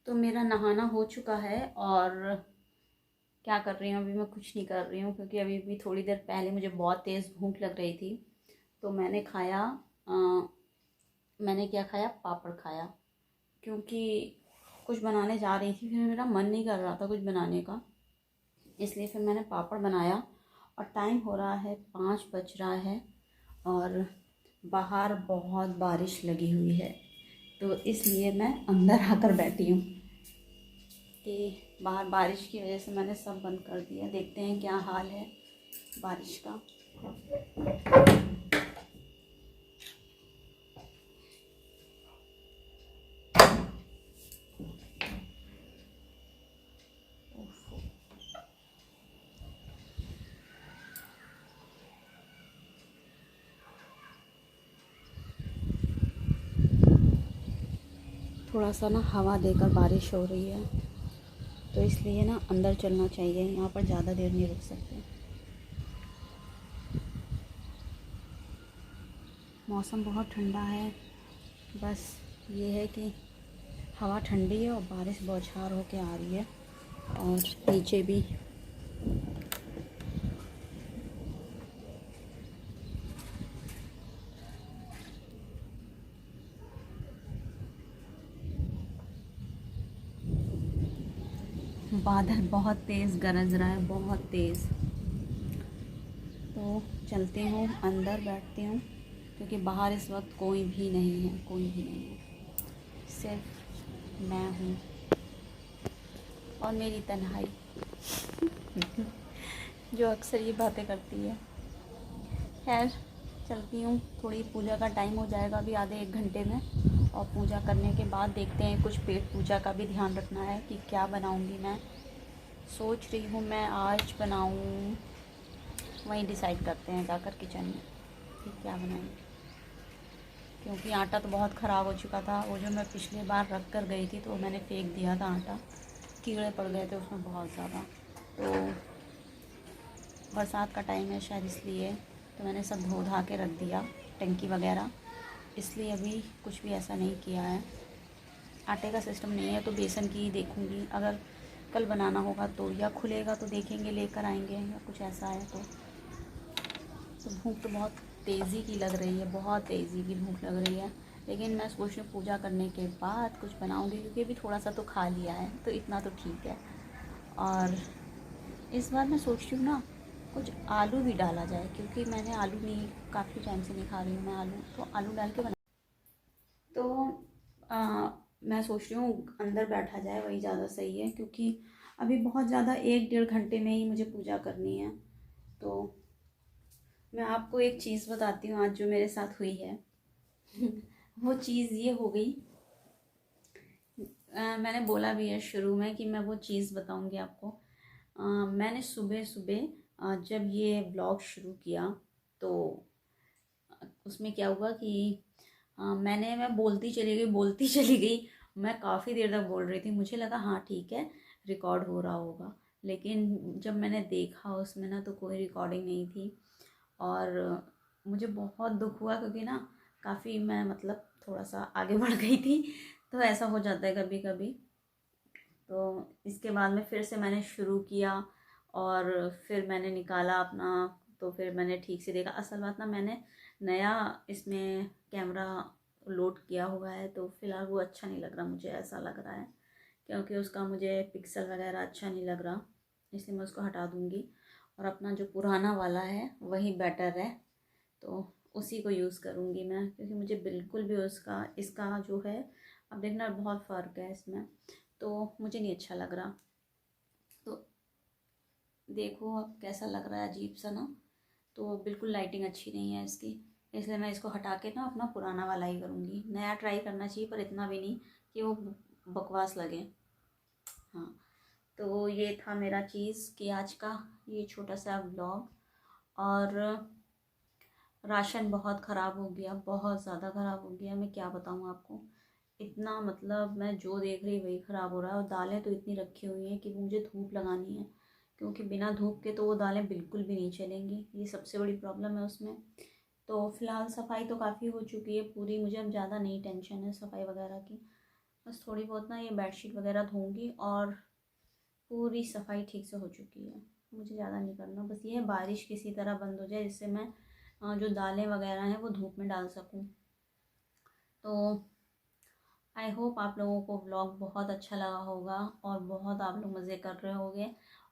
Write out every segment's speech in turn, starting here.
तो मेरा नहाना हो चुका है और क्या कर रही हूँ अभी मैं कुछ नहीं कर रही हूँ, क्योंकि अभी भी थोड़ी देर पहले मुझे बहुत तेज़ भूख लग रही थी। तो मैंने खाया मैंने क्या खाया, पापड़ खाया। क्योंकि कुछ बनाने जा रही थी, फिर मेरा मन नहीं कर रहा था कुछ बनाने का, इसलिए फिर मैंने पापड़ बनाया। और टाइम हो रहा है 5 बज रहा है और बाहर बहुत बारिश लगी हुई है, तो इसलिए मैं अंदर आकर बैठी हूँ कि बाहर बारिश की वजह से मैंने सब बंद कर दिया। देखते हैं क्या हाल है बारिश का। थोड़ा सा ना हवा देकर बारिश हो रही है, तो इसलिए ना अंदर चलना चाहिए, यहाँ पर ज़्यादा देर नहीं रुक सकते। मौसम बहुत ठंडा है, बस ये है कि हवा ठंडी है और बारिश बौछार होके आ रही है। और नीचे भी बादल बहुत तेज़ गरज रहा है, बहुत तेज़। तो चलती हूँ अंदर, बैठती हूँ, क्योंकि बाहर इस वक्त कोई भी नहीं है, कोई भी नहीं है, सिर्फ मैं हूँ और मेरी तन्हाई जो अक्सर ये बातें करती है। खैर चलती हूँ, थोड़ी पूजा का टाइम हो जाएगा अभी आधे 1 घंटे में, और पूजा करने के बाद देखते हैं, कुछ पेट पूजा का भी ध्यान रखना है कि क्या बनाऊँगी। मैं सोच रही हूँ मैं आज बनाऊँ, वहीं डिसाइड करते हैं जाकर किचन में कि क्या बनाएंगे। क्योंकि आटा तो बहुत ख़राब हो चुका था, वो जो मैं पिछले बार रख कर गई थी तो मैंने फेंक दिया था आटा, कीड़े पड़ गए थे उसमें बहुत ज़्यादा। तो बरसात का टाइम है शायद इसलिए, तो मैंने सब धो धा के रख दिया, टंकी वगैरह, इसलिए अभी कुछ भी ऐसा नहीं किया है। आटे का सिस्टम नहीं है तो बेसन की ही देखूँगी, अगर कल बनाना होगा तो, या खुलेगा तो देखेंगे लेकर आएंगे, या कुछ ऐसा है तो। भूख तो बहुत तेज़ी की लग रही है, बहुत तेज़ी की भूख लग रही है, लेकिन मैं सोच रही हूँ पूजा करने के बाद कुछ बनाऊँगी, क्योंकि अभी थोड़ा सा तो खा लिया है तो इतना तो ठीक है। और इस बार मैं सोच रही हूँ ना कुछ आलू भी डाला जाए, क्योंकि मैंने आलू नहीं, काफ़ी टाइम से नहीं खा रही हूँ मैं आलू, तो आलू डाल के बना। तो मैं सोच रही हूँ अंदर बैठा जाए, वही ज़्यादा सही है, क्योंकि अभी बहुत ज़्यादा 1 डेढ़ घंटे में ही मुझे पूजा करनी है। तो मैं आपको एक चीज़ बताती हूँ आज जो मेरे साथ हुई है वो चीज़ ये हो गई, मैंने बोला भी है शुरू में कि मैं वो चीज़ बताऊंगी आपको। मैंने सुबह सुबह जब ये ब्लॉग शुरू किया तो उसमें क्या हुआ कि मैं बोलती चली गई, बोलती चली गई। मैं काफ़ी देर तक बोल रही थी, मुझे लगा हाँ ठीक है रिकॉर्ड हो रहा होगा, लेकिन जब मैंने देखा उसमें ना तो कोई रिकॉर्डिंग नहीं थी। और मुझे बहुत दुख हुआ, क्योंकि ना काफ़ी मैं मतलब थोड़ा सा आगे बढ़ गई थी, तो ऐसा हो जाता है कभी कभी। तो इसके बाद में फिर से मैंने शुरू किया और फिर मैंने निकाला अपना, तो फिर मैंने ठीक से देखा। असल बात ना मैंने नया इसमें कैमरा लोड किया हुआ है, तो फ़िलहाल वो अच्छा नहीं लग रहा, मुझे ऐसा लग रहा है, क्योंकि उसका मुझे पिक्सल वगैरह अच्छा नहीं लग रहा, इसलिए मैं उसको हटा दूँगी और अपना जो पुराना वाला है वही बेटर है, तो उसी को यूज़ करूँगी मैं, क्योंकि मुझे बिल्कुल भी उसका इसका जो है, अब देखना बहुत फ़र्क है इसमें, तो मुझे नहीं अच्छा लग रहा। तो देखो अब कैसा लग रहा है, अजीब सा ना, तो बिल्कुल लाइटिंग अच्छी नहीं है इसकी, इसलिए मैं इसको हटा के ना अपना पुराना वाला ही करूँगी। नया ट्राई करना चाहिए पर इतना भी नहीं कि वो बकवास लगे। हाँ, तो ये था मेरा चीज़ कि आज का ये छोटा सा ब्लॉग। और राशन बहुत ख़राब हो गया, बहुत ज़्यादा ख़राब हो गया, मैं क्या बताऊँ आपको। इतना मतलब मैं जो देख रही वही ख़राब हो रहा है, और दालें तो इतनी रखी हुई हैं कि मुझे धूप लगानी है, क्योंकि बिना धूप के तो वो दालें बिल्कुल भी नहीं चलेंगी, ये सबसे बड़ी प्रॉब्लम है उसमें। तो फ़िलहाल सफाई तो काफ़ी हो चुकी है पूरी, मुझे अब ज़्यादा नहीं टेंशन है सफाई वगैरह की। बस थोड़ी बहुत ना ये बेडशीट वगैरह धोऊंगी और पूरी सफाई ठीक से हो चुकी है। मुझे ज़्यादा नहीं करना, बस ये है बारिश किसी तरह बंद हो जाए जिससे मैं जो दालें वगैरह हैं वो धूप में डाल सकूं। तो आई होप आप लोगों को व्लॉग बहुत अच्छा लगा होगा और बहुत आप लोग मज़े कर रहे होंगे।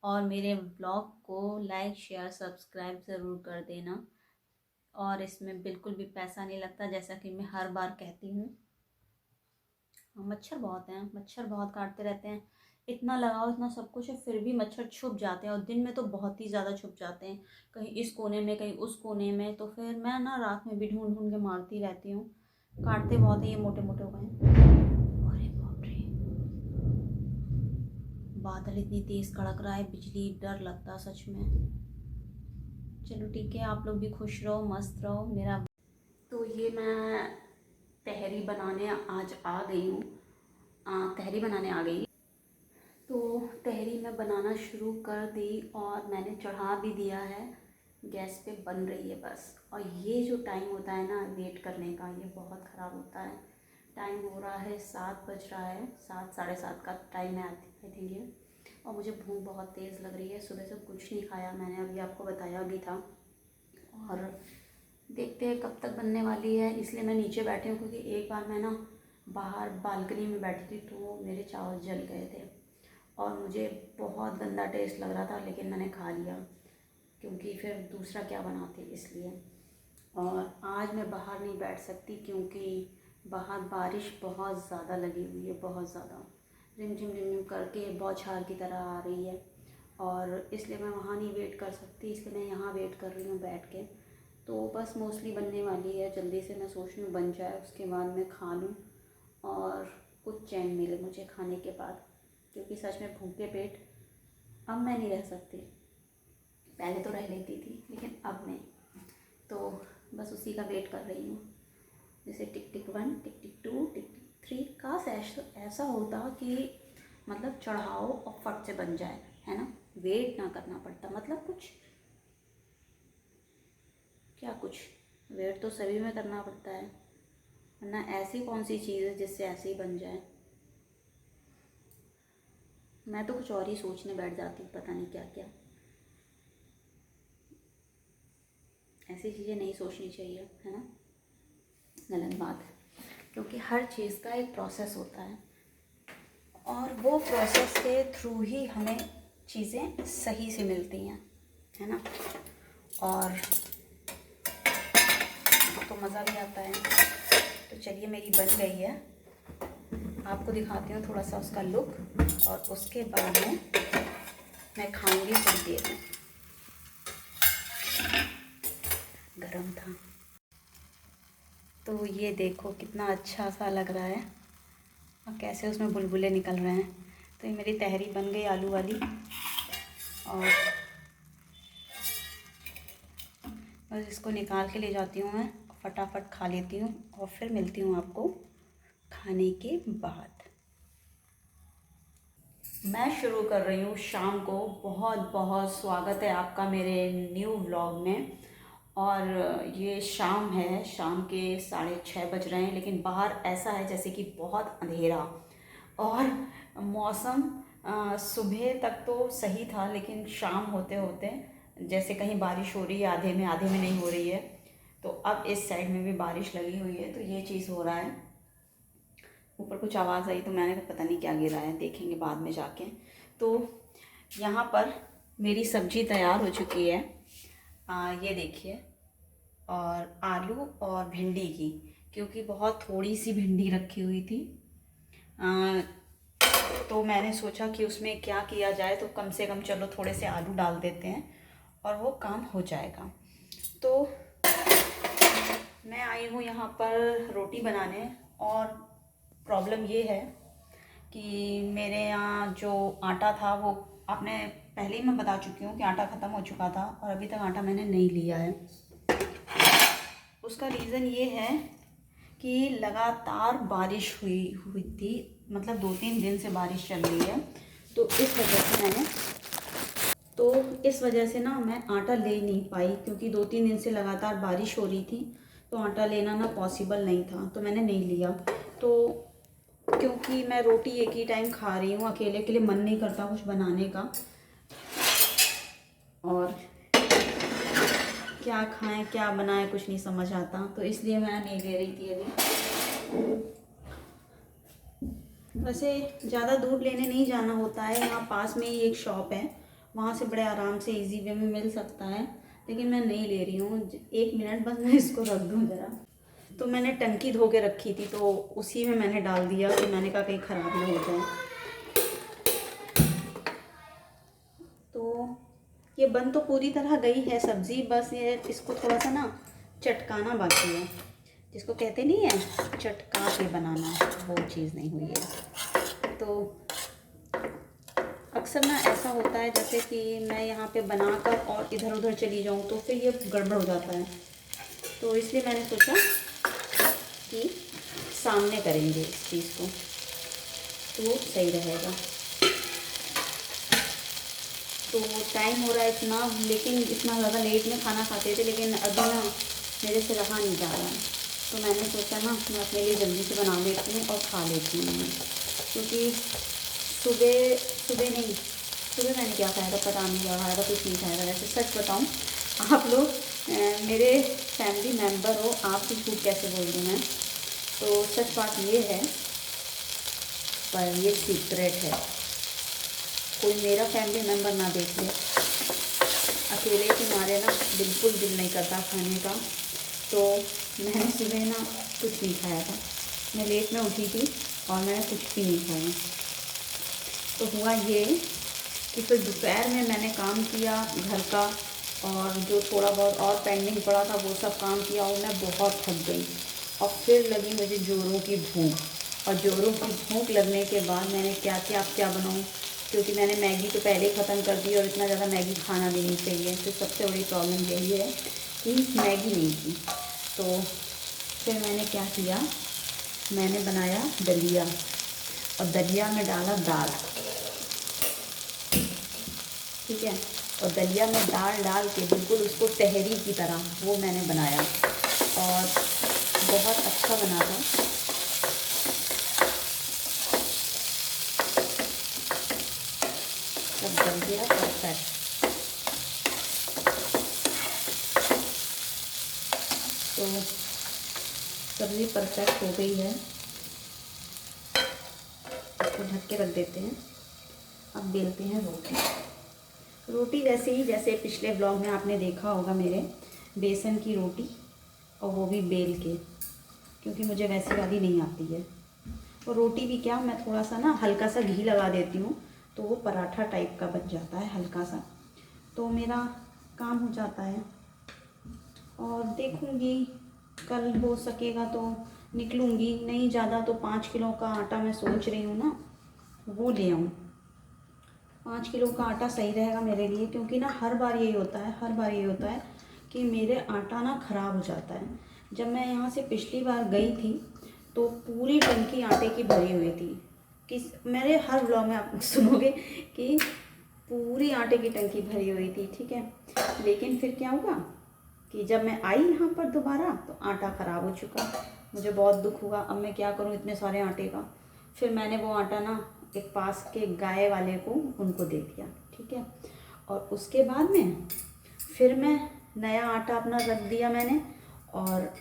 और मेरे व्लॉग को लाइक शेयर सब्सक्राइब ज़रूर कर देना। और इसमें बिल्कुल भी पैसा नहीं लगता, जैसा कि मैं हर बार कहती हूँ। मच्छर बहुत हैं, मच्छर बहुत काटते रहते हैं। इतना लगाओ इतना सब कुछ है, फिर भी मच्छर छुप जाते हैं और दिन में तो बहुत ही ज़्यादा छुप जाते हैं, कहीं इस कोने में कहीं उस कोने में। तो फिर मैं ना रात में भी ढूंढ ढूंढ के मारती रहती हूँ। काटते बहुत है, ये मोटे मोटे हो गए। अरे बाप रे, बादल इतनी तेज़ कड़क रहा है, बिजली, डर लगता सच में। चलो ठीक है, आप लोग भी खुश रहो, मस्त रहो। मेरा तो ये मैं तहरी बनाने आज आ गई हूँ। तहरी बनाने आ गई। तो तहरी मैं बनाना शुरू कर दी और मैंने चढ़ा भी दिया है, गैस पे बन रही है बस। और ये जो टाइम होता है ना वेट करने का, ये बहुत ख़राब होता है। टाइम हो रहा है 7 बज रहा है, 7 साढ़े 7 का टाइम है आई थिंक ये। और मुझे भूख बहुत तेज़ लग रही है, सुबह से कुछ नहीं खाया मैंने, अभी आपको बताया भी था। और देखते हैं कब तक बनने वाली है, इसलिए मैं नीचे बैठी हूँ क्योंकि एक बार मैं ना बाहर बालकनी में बैठी थी तो मेरे चावल जल गए थे और मुझे बहुत गंदा टेस्ट लग रहा था, लेकिन मैंने खा लिया क्योंकि फिर दूसरा क्या बनाती इसलिए। और आज मैं बाहर नहीं बैठ सकती क्योंकि बाहर बारिश बहुत ज़्यादा लगी हुई है, बहुत ज़्यादा रिमझिम करके बौछार की तरह आ रही है। और इसलिए मैं वहाँ नहीं वेट कर सकती, इसलिए मैं यहाँ वेट कर रही हूँ बैठ के। तो बस मोस्टली बनने वाली है, जल्दी से मैं सोच रही हूँ बन जाए, उसके बाद मैं खा लूँ और कुछ चैन मिले मुझे खाने के बाद, क्योंकि सच में भूखे पेट अब मैं नहीं रह सकती। पहले तो रह लेती थी लेकिन अब नहीं। तो बस उसी का वेट कर रही हूँ। जैसे टिक टिक 1 टिक टिक 2 टिक टिक 3, काश ऐसा होता कि मतलब चढ़ाओ और फट से बन जाए, है ना, वेट ना करना पड़ता। मतलब कुछ क्या, कुछ वेट तो सभी में करना पड़ता है, वरना ऐसी कौन सी चीज़ है जिससे ऐसे ही बन जाए। मैं तो कुछ और ही सोचने बैठ जाती हूँ, पता नहीं क्या क्या। ऐसी चीज़ें नहीं सोचनी चाहिए, है ना, गलत बात है। क्योंकि हर चीज़ का एक प्रोसेस होता है और वो प्रोसेस के थ्रू ही हमें चीज़ें सही से मिलती हैं, है ना। और तो मज़ा भी आता है। तो चलिए मेरी बन गई है, आपको दिखाती हूँ थोड़ा सा उसका लुक और उसके बाद में मैं खाऊंगी थोड़ी देर में। गरम था। तो ये देखो कितना अच्छा सा लग रहा है और कैसे उसमें बुलबुले निकल रहे हैं। तो ये मेरी तहरी बन गई आलू वाली और बस इसको निकाल के ले जाती हूँ मैं, फटाफट खा लेती हूँ और फिर मिलती हूँ आपको खाने के बाद। मैं शुरू कर रही हूँ शाम को। बहुत बहुत स्वागत है आपका मेरे न्यू व्लॉग में। और ये शाम है, शाम के 6:30 बज रहे हैं, लेकिन बाहर ऐसा है जैसे कि बहुत अंधेरा और मौसम सुबह तक तो सही था, लेकिन शाम होते होते जैसे कहीं बारिश हो रही है, आधे में नहीं हो रही है। तो अब इस साइड में भी बारिश लगी हुई है, तो ये चीज़ हो रहा है। ऊपर कुछ आवाज़ आई तो मैंने कहा पता नहीं क्या गिरा है, देखेंगे बाद में जाके। तो यहाँ पर मेरी सब्ज़ी तैयार हो चुकी है, ये देखिए। और आलू और भिंडी की, क्योंकि बहुत थोड़ी सी भिंडी रखी हुई थी, तो मैंने सोचा कि उसमें क्या किया जाए, तो कम से कम चलो थोड़े से आलू डाल देते हैं और वो काम हो जाएगा। तो मैं आई हूँ यहाँ पर रोटी बनाने और प्रॉब्लम ये है कि मेरे यहाँ जो आटा था वो आपने पहले ही मैं बता चुकी हूँ कि आटा ख़त्म हो चुका था और अभी तक आटा मैंने नहीं लिया है। उसका रीज़न ये है कि लगातार बारिश हुई थी, मतलब 2-3 दिन से बारिश चल रही है। तो इस वजह से ना मैं आटा ले नहीं पाई, क्योंकि 2-3 दिन से लगातार बारिश हो रही थी, तो आटा लेना ना पॉसिबल नहीं था, तो मैंने नहीं लिया। तो क्योंकि मैं रोटी एक ही टाइम खा रही हूँ, अकेले के लिए मन नहीं करता कुछ बनाने का, और क्या खाएं क्या बनाएं कुछ नहीं समझ आता, तो इसलिए मैं नहीं ले रही थी अभी। वैसे ज़्यादा दूर लेने नहीं जाना होता है, यहाँ पास में ही एक शॉप है, वहाँ से बड़े आराम से इजी वे में मिल सकता है, लेकिन मैं नहीं ले रही हूँ। 1 मिनट बस मैं इसको रख दूँ ज़रा। तो मैंने टंकी धो के रखी थी, तो उसी में मैंने डाल दिया कि मैंने कहा कहीं ख़राब ना हो जाए। तो ये बन तो पूरी तरह गई है सब्ज़ी, बस ये इसको थोड़ा सा ना चटकाना बाकी है, जिसको कहते नहीं है चटका के बनाना, वो चीज़ नहीं हुई है। तो अक्सर ना ऐसा होता है जैसे कि मैं यहाँ पे बनाकर और इधर उधर चली जाऊँ तो फिर ये गड़बड़ हो जाता है, तो इसलिए मैंने सोचा कि सामने करेंगे इस चीज़ को, तो सही रहेगा। तो टाइम हो रहा है इतना, लेकिन इतना ज़्यादा लेट में खाना खाते थे, लेकिन अभी ना मेरे से रहा नहीं जा रहा है, तो मैंने सोचा ना मैं अपने लिए जल्दी से बना लेती हूँ और खा लेती हूँ। क्योंकि सुबह मैंने क्या खाया था पता नहीं, क्या खाया था, कुछ नहीं खाया था। वैसे सच बताऊँ, आप लोग मेरे फैमिली मेम्बर हो, आप भी झूठ कैसे बोल दूँ मैं, तो सच बात ये है, पर ये सीक्रेट है, कोई मेरा फैमिली मेम्बर ना देख ले। अकेले के मारे ना बिल्कुल दिल नहीं करता खाने का, तो मैंने सुबह ना कुछ नहीं खाया था, मैं लेट में उठी थी और मैंने कुछ भी नहीं खाया। तो हुआ ये कि फिर दोपहर में मैंने काम किया घर का, और जो थोड़ा बहुत और पेंडिंग पड़ा था वो सब काम किया, और मैं बहुत थक गई, और फिर लगी मुझे जोरों की भूख, और जोरों की भूख लगने के बाद मैंने क्या किया, अब क्या बनाऊँ, क्योंकि मैंने मैगी तो पहले ही ख़त्म कर दी, और इतना ज़्यादा मैगी खाना भी नहीं चाहिए। तो सबसे बड़ी प्रॉब्लम यही है कि मैगी नहीं थी। तो फिर मैंने क्या किया, मैंने बनाया दलिया, और दलिया में डाला दाल, ठीक है, और दलिया में दाल डाल के बिल्कुल उसको तहरी की तरह वो मैंने बनाया, और बहुत अच्छा बना था। सब बन गया परफेक्ट। तो सब्ज़ी परफेक्ट हो गई है, इसको ढक के रख देते हैं। अब बेलते हैं रोटी वैसे ही जैसे पिछले ब्लॉग में आपने देखा होगा मेरे, बेसन की रोटी, और वो भी बेल के, क्योंकि मुझे वैसी वाली नहीं आती है। और रोटी भी क्या, मैं थोड़ा सा ना हल्का सा घी लगा देती हूँ, तो वो पराठा टाइप का बन जाता है हल्का सा, तो मेरा काम हो जाता है। और देखूँगी कल हो सकेगा तो निकलूँगी, नहीं ज़्यादा तो 5 किलो का आटा मैं सोच रही हूँ ना वो ले आऊँ। 5 किलो का आटा सही रहेगा मेरे लिए, क्योंकि ना हर बार यही होता है कि मेरे आटा ना ख़राब हो जाता है। जब मैं यहाँ से पिछली बार गई थी तो पूरी टंकी आटे की भरी हुई थी, कि मेरे हर ब्लॉग में आप सुनोगे कि पूरी आटे की टंकी भरी हुई थी, ठीक है। लेकिन फिर क्या हुआ कि जब मैं आई यहाँ पर दोबारा तो आटा ख़राब हो चुका, मुझे बहुत दुख हुआ। अब मैं क्या करूँ इतने सारे आटे का। फिर मैंने वो आटा ना एक पास के गाय वाले को उनको दे दिया, ठीक है। और उसके बाद में फिर मैं नया आटा अपना रख दिया मैंने, और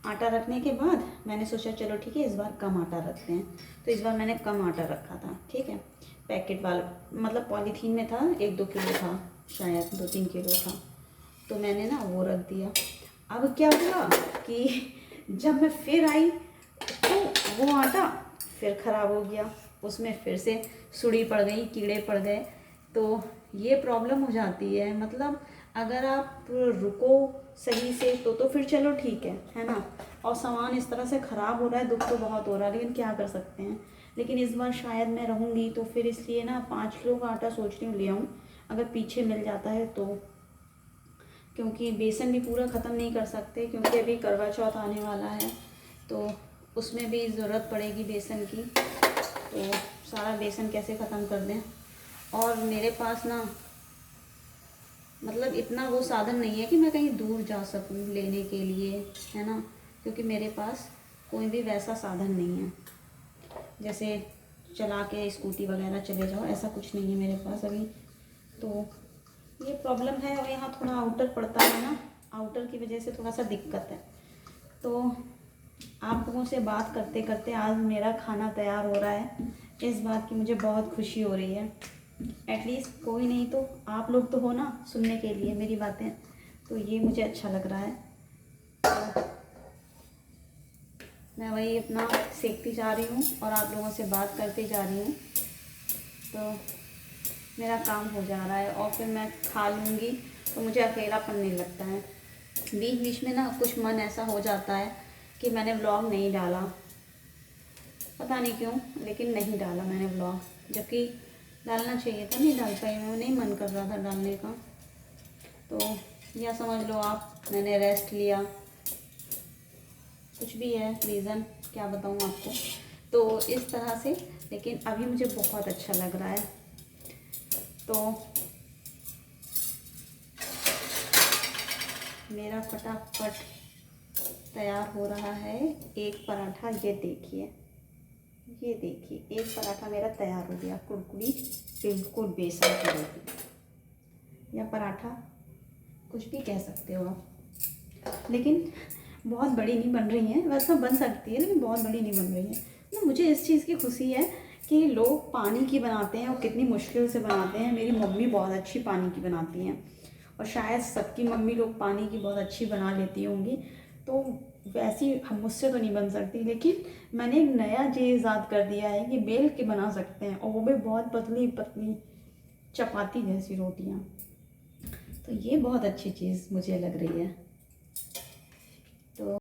आटा रखने के बाद मैंने सोचा चलो ठीक है इस बार कम आटा रखते हैं, तो इस बार मैंने कम आटा रखा था, ठीक है। पैकेट वाला मतलब पॉलीथीन में था, 1-2 किलो था, शायद 2-3 किलो था, तो मैंने ना वो रख दिया। अब क्या हुआ कि जब मैं फिर आई तो वो आटा फिर ख़राब हो गया, उसमें फिर से सुड़ी पड़ गई, कीड़े पड़ गए। तो ये प्रॉब्लम हो जाती है, मतलब अगर आप रुको सही से तो फिर चलो ठीक है ना। और सामान इस तरह से ख़राब हो रहा है, दुख तो बहुत हो रहा है, लेकिन क्या कर सकते हैं। लेकिन इस बार शायद मैं रहूँगी तो फिर इसलिए ना 5 किलो का आटा सोच रही हूँ ले आऊँ, अगर पीछे मिल जाता है तो, क्योंकि बेसन भी पूरा ख़त्म नहीं कर सकते, क्योंकि अभी करवा चौथ आने वाला है, तो उसमें भी ज़रूरत पड़ेगी बेसन की, तो सारा बेसन कैसे ख़त्म कर दें। और मेरे पास ना मतलब इतना वो साधन नहीं है कि मैं कहीं दूर जा सकूं लेने के लिए, है ना, क्योंकि मेरे पास कोई भी वैसा साधन नहीं है। जैसे चला के स्कूटी वगैरह चले जाओ, ऐसा कुछ नहीं है मेरे पास अभी। तो ये प्रॉब्लम है, और यहाँ थोड़ा आउटर पड़ता है ना, आउटर की वजह से थोड़ा सा दिक्कत है। तो आप लोगों से बात करते करते आज मेरा खाना तैयार हो रहा है, इस बात की मुझे बहुत खुशी हो रही है। एटलीस्ट कोई नहीं तो आप लोग तो हो ना सुनने के लिए मेरी बातें, तो ये मुझे अच्छा लग रहा है। तो मैं वही अपना सीखती जा रही हूँ और आप लोगों से बात करती जा रही हूँ, तो मेरा काम हो जा रहा है। और फिर मैं खा लूँगी तो मुझे अकेलापन नहीं लगता है। बीच बीच में ना कुछ मन ऐसा हो जाता है कि मैंने व्लॉग नहीं डाला, पता नहीं क्यों, लेकिन नहीं डाला मैंने व्लॉग, जबकि डालना चाहिए था, नहीं डाल पाई मैं, नहीं मन कर रहा था डालने का। तो या समझ लो आप, मैंने रेस्ट लिया, कुछ भी है रीज़न, क्या बताऊँ आपको। तो इस तरह से, लेकिन अभी मुझे बहुत अच्छा लग रहा है। तो मेरा फटाफट तैयार हो रहा है एक पराठा। ये देखिए, ये देखिए, एक पराठा मेरा तैयार हो गया, कुरकुरी बिल्कुल बेसन की रोटी या पराठा, कुछ भी कह सकते हो आप। लेकिन बहुत बड़ी नहीं बन रही हैं, वैसा बन सकती है लेकिन बहुत बड़ी नहीं बन रही है। तो मुझे इस चीज़ की खुशी है कि लोग पानी की बनाते हैं और कितनी मुश्किल से बनाते हैं। मेरी मम्मी बहुत अच्छी पानी की बनाती हैं, और शायद सबकी मम्मी लोग पानी की बहुत अच्छी बना लेती होंगी। तो वैसी हम मुझसे तो नहीं बन सकती, लेकिन मैंने एक नया चीज़ ईजाद कर दिया है कि बेल के बना सकते हैं, और वो भी बहुत पतली पतली चपाती जैसी रोटियाँ। तो ये बहुत अच्छी चीज़ मुझे लग रही है।